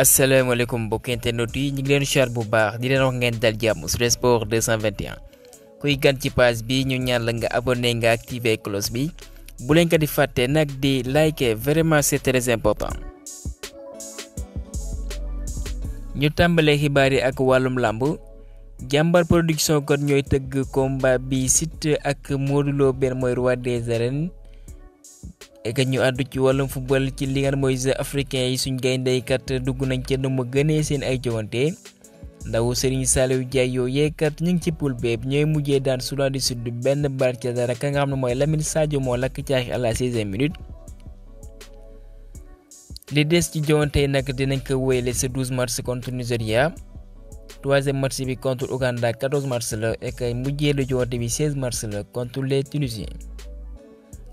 asalaamaaleykum mbokki internet yi ñu ngi leen char bu baax di leen wax ngeen dal jàmm sur sport 221 kuy gan ci page bi ñu ñaan la nga abonné nga activé cloche bi bu leen ko di fàtte nag di liker vraiment c'est très important. ñu tàmbalee xibaar yi ak wàllum làmb jàmbar production kon ñooy tëgg combat bi Siteu ak Modou Lo benn mooy roi des arènes. et ñu àddu ci wàllum football ci li nga xam mooy jeux africain yi suñ gayndeykat dugg nañ ca nu mu gënee seen ay jowante ndaw Serigne Saliou Ndiaye yooyee kat ñu ngi ci poule B ñooy mujjee daan Soudan du Sud benn bal ca dara ka nga xam ne mooy Lamine Sadio moo lakk caaxi à la 16e minute. li des ci jowante yi nag dinañ ko wéyale ce 12 mars contre Nigeria 3e match bi contre Ouganda 14 mars la et mujjee lu jowante bi 16 mars la contre les Tunisiens.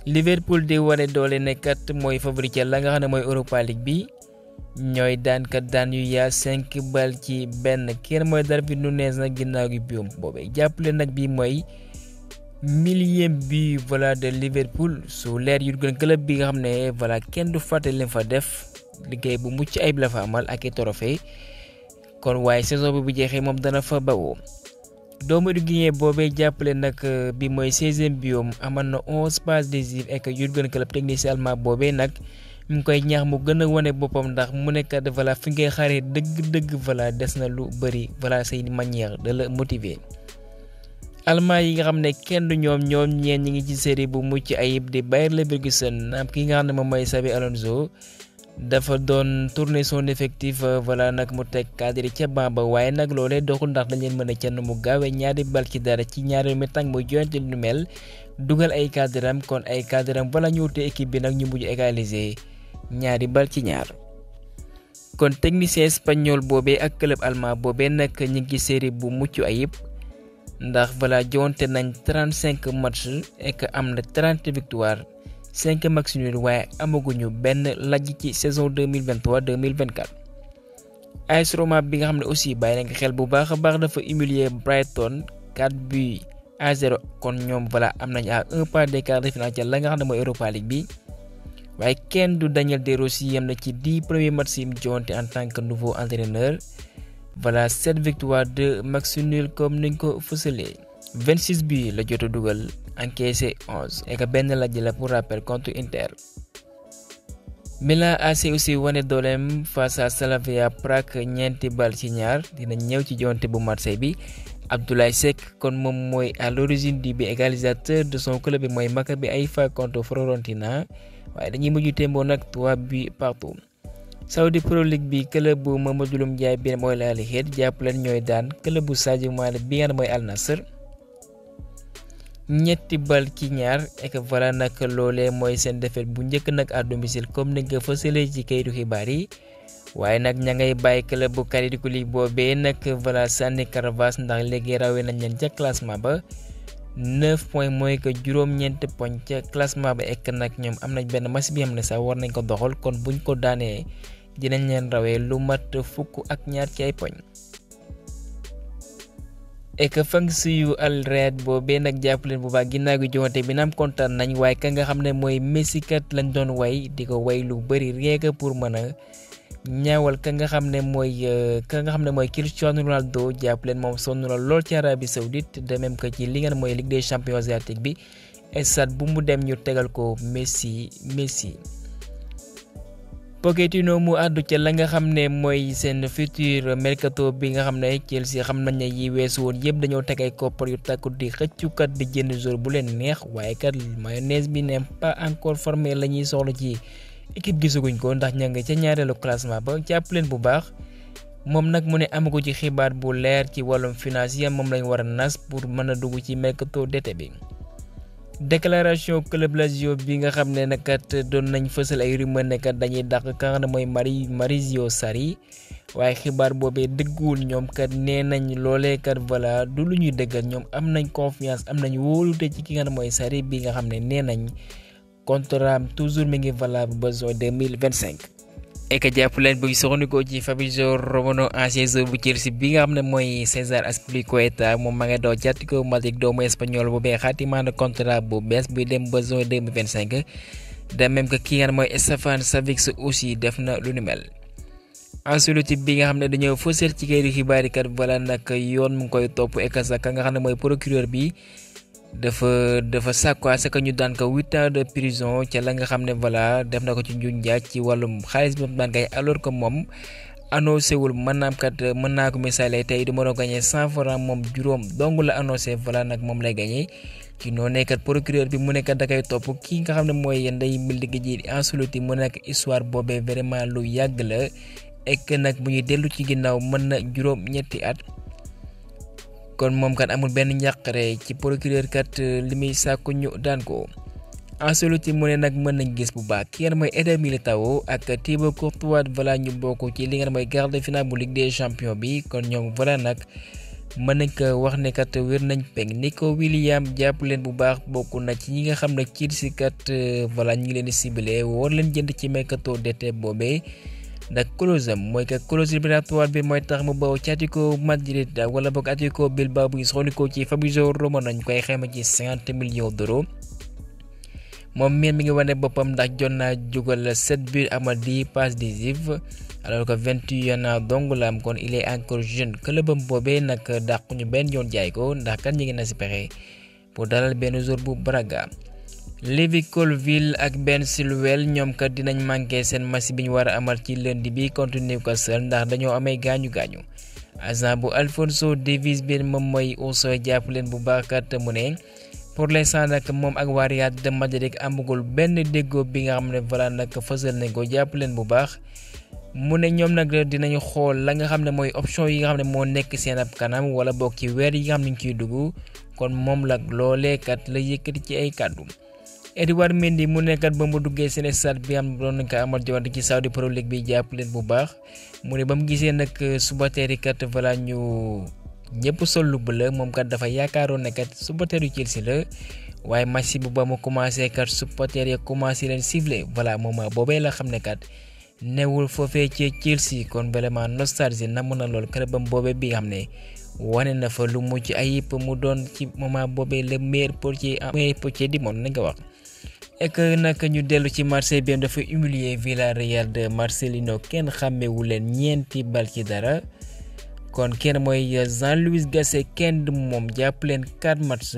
Liverpool di wane doole ne kat mooy favori ca la nga xam ne mooy Europa League bi ñooy daan kat daan yu yaa 5 bal ci benn kenn mooy Darwin Núñez nag ginnaaw gi biom boobee jàppale nag bi mooy 1000e but voilà de Liverpool su leer yu gën club bi nga xam ne voilà kenn du fàtte leen fa def liggéey bu mucc ayib la fa amal ak i trophée kon waaye saison bi bu jeexee moom dana fa bawoo. doomu Guinée boobee jàppale nag bi mooy 16e biom amal na 11 passes décisives et que Jurgen Klopp technicien allemand boobee nag mu ngi koy ñaax mu gën a wane boppam ndax mu nekkat voilà fi ngay xaaree dëgg-dëgg voilà des na lu bëri voilà say manière de la motiver. allemand yi nga xam ne kenn du ñoom ñeen ñi ngi ci série bu mucc ayib di Bayer Leverkusen am ki nga xam ne moom mooy Xabi Alonso dafa doon tourner son effectif voilà nag mu teg cadre ca banc ba waaye nag loolee doxul ndax dañ leen mën a kenn mu gaawee ñaari bal ci dara ci ñaari mi-temps muy jointe lu mel dugal ay cadram kon ay cadram wala ñu wute équipe bi nag ñu mujj égaliser ñaari bal ci ñaar. kon technicien espagnol boobee ak club allemand boobee nag ñu ngi série bu mucc ayib ndax voilà joonte nañ 35 match et que am na 30 victoire 5 match nul waaye amaguñu benn lajj ci saison 2023-2024. AS Roma bi nga xam ne aussi bàyyi nañ ko xel bu baax a baax dafa humilier Brighton 4-0 kon ñoom voilà am nañ à 1 pas des quarts de finale ca la nga xam ne mooy Europa League bi waaye kenn du Daniel De Rossi yem na ci 10 premiers matchs yi mu joonte en tant que nouveau entraîneur voilà 7 victoires 2 match nul comme niñ ko fësalee. 26 buts la jot a dugal encaissé 11 et que benn lajj la pour rappel contre Inter. Milan AC aussi wane dooleem face à Slavia Prague ñeenti bal ci ñaar dina ñëw ci jonte bu Marseille bi Abdoulaye Seck kon moom mooy à l'origine du but égalisateur de son club bi mooy Maccabi Haïfa contre Fiorentina waaye dañuy mujj témboo nag 3 buts partout. Saudi Pro League bi club bu Mamadou Ndiaye bi mooy la Al-Hilal jàppaleen ñooy daan club bu Sadio Mané bi nga mooy Al Nassr ñetti bal ci ñaar et que voilà nag loolee mooy seen défaite bu njëkk nag à domicile comme ni nga fësalee ci kayitu xibaar yi waaye nag ña ngay bàyyi club bu Kalidou Koulibaly boobee nag voilà sànni caravas ndax léegi rawee nañ leen ca classement ba 9 points mooy que juróom-ñeenti poñ ca classement ba ek nag ñoom am nañ benn match bi xam ne sax war nañ ko doxal kon buñ ko daanee dinañ leen rawee lu mat fukk ak ñaar ci ay poñ. et que fans yu Al Riyad boobee nag jàpp leen bu baax ginnaaw gi joŋante bi naam kontaan nañ waaye ka nga xam ne mooy Messi kat lañ doon way di ko way lu bëri rien que pour mën a ñaawal ka nga xam ne mooy Cristiano Ronaldo jàpp leen moom sonn na lool ci Arabie Saoudite de même que ci li nga mooy Ligue des champions asiatique bi stade bu mu dem ñu tegal ko Messi. Pochettino mu àddu ca la nga xam ne mooy seen futur mercato bi nga xam ne Chelsea xam nañ ne yi weesu woon yëpp dañoo teg ay koppar yu takku di xëccukat di jënd joueur bu leen neex waaye kat mayonnaise bi n'est pas encore formé la ñuy soxla ci équipe gisaguñ ko ndax ña nga ca ñaareelu classement ba jàpp leen bu baax moom nag mu ne amagu ci xibaar bu leer ci wàllum financier moom lañ war a nas pour mën a dugg ci mercato d'été bi. déclaration club Lazio bi nga xam ne nag kat doon nañ fësal ay rumeur ne kat dañuy dàq ka nga xam ne mooy Maurizio Sarri waaye xibaar boobee dëgguwul ñoom kat nee nañ loolee kat voilà du lu ñuy dëggal ñoom am nañ confiance am nañ wóolute ci ki nga xam ne mooy Sarri bi nga xam ne nee nañ contrat am toujours mi ngi valable ba juin 2025. et que jàpp leen bu soxnikoo ci Fabrizio Romano ancien joueur bu Chelsea bi nga xam ne mooy César Azpilicueta moom ma nga doo ci Atlético Madrid doomu espagnol bu bee xaatimaa na contrat bu bees buy dem ba juin 2025 de même que ki nga xam ne mooy Stefan Savic aussi def na lu ni mel. Ancelotti bi nga xam ne dañoo fësal ci kayit xibaar yi kat voilà nag yoon mu ngi koy topp ekasa ka nga xam ne mooy procureur bi dafa sàkku à ce que ñu daan ko 8 ans de prison ca la nga xam ne voilà def na ko ci njuñ njaaj ci wàllum xaalis bi mu daan kay alors que moom annoncé wul maanaam kat mën naa ko misaale tey du ma doon gagné 100 francs moom juróom dong la annoncé voilà nag moom lay gagné ci noonu nekkat procureur bi mu nekkat da koy topp kii nga xam ne mooy nday mbildi ji Ancelotti mu nekk histoire boobee vraiment lu yàgg la ek nag bu ñuy dellu ci ginnaaw mën na juróom ñetti at kon moom kat amul benn njàqare ci procureur kat li muy sàkku ñu daan ko Ancelotti mu ne nag mën nañ gis bu baax ki ngeen mooy Eder Militão ak Thibaut Courtois voilà ñu bokk ci li ngeen mooy quart de finale bu Ligue des Champions bi kon ñoom voilà nag mën nañ ko wax ne kat wér nañ peng Nico Williams jàpp leen bu baax bokk na ci ñi nga xam ne Chelsea kat voilà ñu ngi leen di ciblé war leen jënd ci mercato d'été boobee ndax clause am mooy que clause libératoire bi mooy tax mu bawoo ci Atlético Madrid wala boog Atlético Bilbao bu ñu soxla ci Fabrizio Romano nañ koy xayma ci 50 millions d'euros moom mi ngi wane boppam ndax jot naa jugal 7 buts amal 10 passes décisives alors que 21 ans dong la am kon il est encore jeune clubam boobee nag dàquñu benn yoon jaay ko ndax kat ñu ngi na si pexe pour dalal benn jour bu Braga. Levi Colwill ak Ben Chilwell ñoom kat dinañ manqué seen match bi ñu war a amal ci lundi bi contre Newcastle ndax dañoo amee gaañu. agent bu Alphonso Davies bi moom mooy aussi jàpp leen bu baax kat mu ne pour l'instant nag moom ak waa Real de Madrid amagul benn déggoo bi nga xam ne voilà nag fësal nañ ko jàpp leen bu baax. mu ne ñoom nag dinañu xool la nga xam ne mooy option yi nga xam ne moo nekk seen ab kanam wala boog ci weer yi nga xam ne ñu ciy dugg kon moom la loolee kat la yëkkati ci ay kàddu. Edouard Mendy mu nekkat ba mu duggee seen stade bi am doon nañ ko amal jowante ci Saudi Pro League bi jàpp leen bu baax mu ne ba mu gisee nag subateeri kat voilà ñu ñëpp sol lu bleu moom kat dafa yaakaaroon ne kat subateeru Chelsea la waaye match bu ba mu commencé kat supporter yi commencé leen siffler voilà moment boobee la xam ne kat newul foofee ci Chelsea kon vraiment nostalgie namm na lool clubam boobee bi nga xam ne wane na fa lu mucc ayib mu doon ci moment boobee le meilleur portier du monde nañ ko wax. ek nag ñu dellu ci Marseille bi dafa humilier Villarreal de Marcelino kenn xàmmewu leen ñeenti bal ci dara kon kenn mooy Jean-Louis Gasset kenn du moom jàpp leen 4 matchs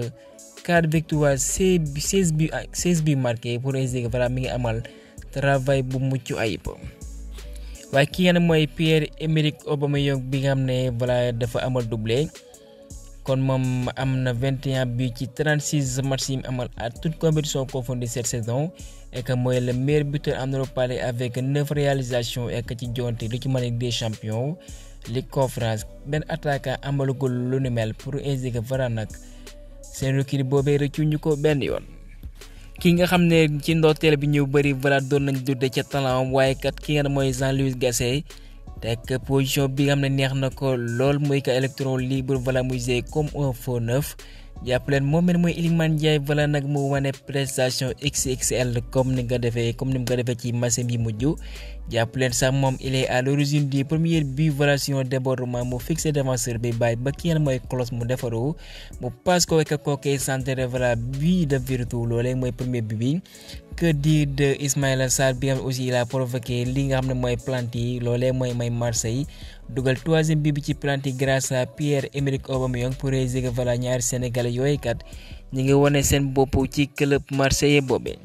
4 victoires 16 buts marqués pour ainsi voilà mi ngi amal travail bu mucc ayib. waaye ki nga mooy Pierre-Emerick Aubameyang bi nga xam ne voilà dafa amal doublé kon moom am na 21 buts ci 36 matchs yi mu amal à toute compétition confondue cette saison et que mooy le meilleur buteur en Europe avec 9 réalisations et que ci jonte lu ci mën a des champions Ligue Conférence benn attaquant amalugul lu ni mel pour ainsi que voilà nag seen recul boobee rëccuñu ko benn yoon. ki nga xam ne ci ndorteel bi ñu bëri voilà doon nañ dudde ca talent waaye kat ki nga mooy Jean-Louis Gasset te position bi nga xam ne neex na ko lool mooy que électron libre voilà muy jouer comme un faux neuf jàpp leen moom it mooy iliman Ndiaye voilà nag mu wane prestation XXL comme ni mu ko defee ci match bi mujj jàpp leen sax moom il est à l'origine du premier but voilà sur un débordement mu fixé défenseur bi bàyyi ba ki nga mooy close mu defaru mu passe ko wekk kookee centre voilà but de virtu loolee mooy premier but bi. que dire de Ismaïla Sarr bi nga xam aussi il a provoqué li nga xam ne mooy plante yi loolee mooy may Marseille dugal 3e but bi ci plante yi grâce à Pierre-Emerick Aubameyang pour réussir voilà ñaari Sénégalais yooyu kat ñu ngi wane seen bopp ci club marseillais boobee.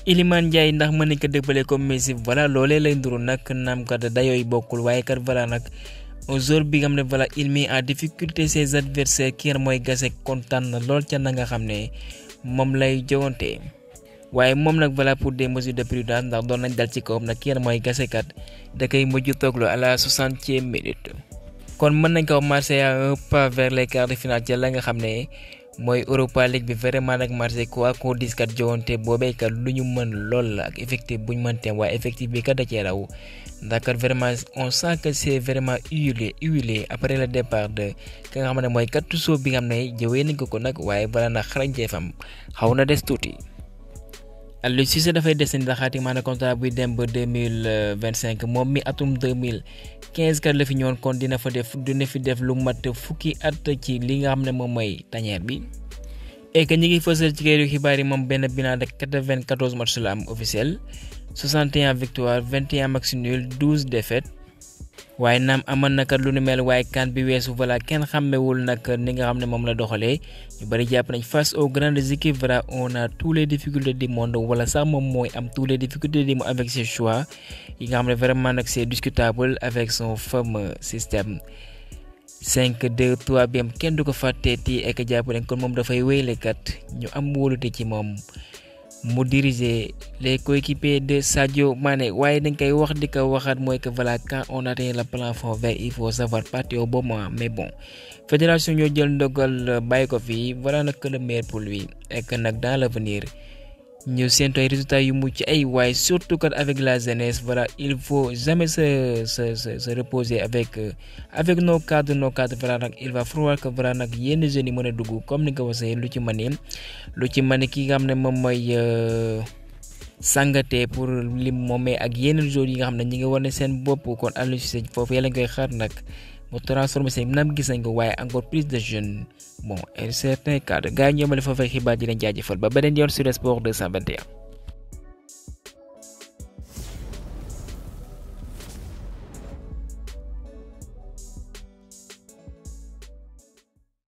Iliman Ndiaye ndax mën nañ ko dëppale comme Messi voilà loolee lay nduru nag naam kat dayooy bokkul waaye kat voilà nag un joueur bi nga xam ne voilà il met en difficulté ses adversaires ki nga mooy Gasset kontaan na lool ca na nga xam ne moom lay jowante. waaye moom nag voilà pour des mesures de prudence ndax doon nañ dal ci kawam nag ki nga mooy Gasset kat da koy mujj toogloo à la 60e minute. kon mën nañ ko wax Marseille a un pas vers les quarts de finale ca la nga xam ne mooy Europa League bi vraiment nag Marseille quoi qu'on dise kat jowante boobee kat lu ñu mën lool la ak effectif bu ñu mënteem waaye effectif bi kat da cee raw ndax kat vraiment on sent que c'est vraiment huilé après le départ de ka nga xam ne mooy Gattuso bi nga xam ne jëwee nañ ko nag waaye voilà nag xarañteefam xaw na des tuuti. A.Cissé dafay desandi la xaatimaa na contrat buy dem ba 2025 moom mi atum 2015 kat la fi ñëwoon kon dina fi def lu mat fukki at ci li nga xam ne moom mooy tanière bi. et que ñi ngi fësal ci kayitu xibaar yi moom benn bilan de 94 matchs la am officiel 61 victoires 21 matchs nuls 12 défaites waaye naam amoon na kat lu nu mel waaye kan bi weesu voilà kenn xàmmewul nag ni nga xam ne moom la doxalee ñu bari jàpp nañ face aux grandes équipes voilà on a tous les difficultés du monde wala sax moom mooy am tous les difficultés du monde avec ses choix yi nga xam ne vraiment nag c'est discutable avec son fameux système 5-2-3 bi am kenn du ko fàtteeti ek jàpp nañ kon moom dafay wéyle kat ñu am wóolute ci moom mu diriger les coéquipiers de Sadio Mané waaye dañ koy wax di ko waxaat mooy que voilà quand on atteint le plafond vert il faut savoir partir au bon moment mais bon fédération ñoo jël ndogal bàyyi ko fii voilà nag que le meilleur pour lui et que nag dans l'avenir ñu séntu ay résultats yu mucc ay waaye surtout que avec la jeunesse voilà il faut jamais se reposer avec nos cadres voilà nag il va falloir que voilà nag yenn jeunes yi mën a dugg comme ni nga ko waxee lu ci mën ki nga xam ne moom mooy Sangaté pour lim moomee ak yeneen joueurs yi nga xam ne ñi ngi wane seen bopp kon Aliou Cissé foofu yàlla nga koy xaar nag mu transformé seen nam gis nañ ko waaye encore plus de jeunes bon et certains cadres gars yi ñoomale foofee xibaar di leen jaajëfal ba beneen yoon sur Sport 221.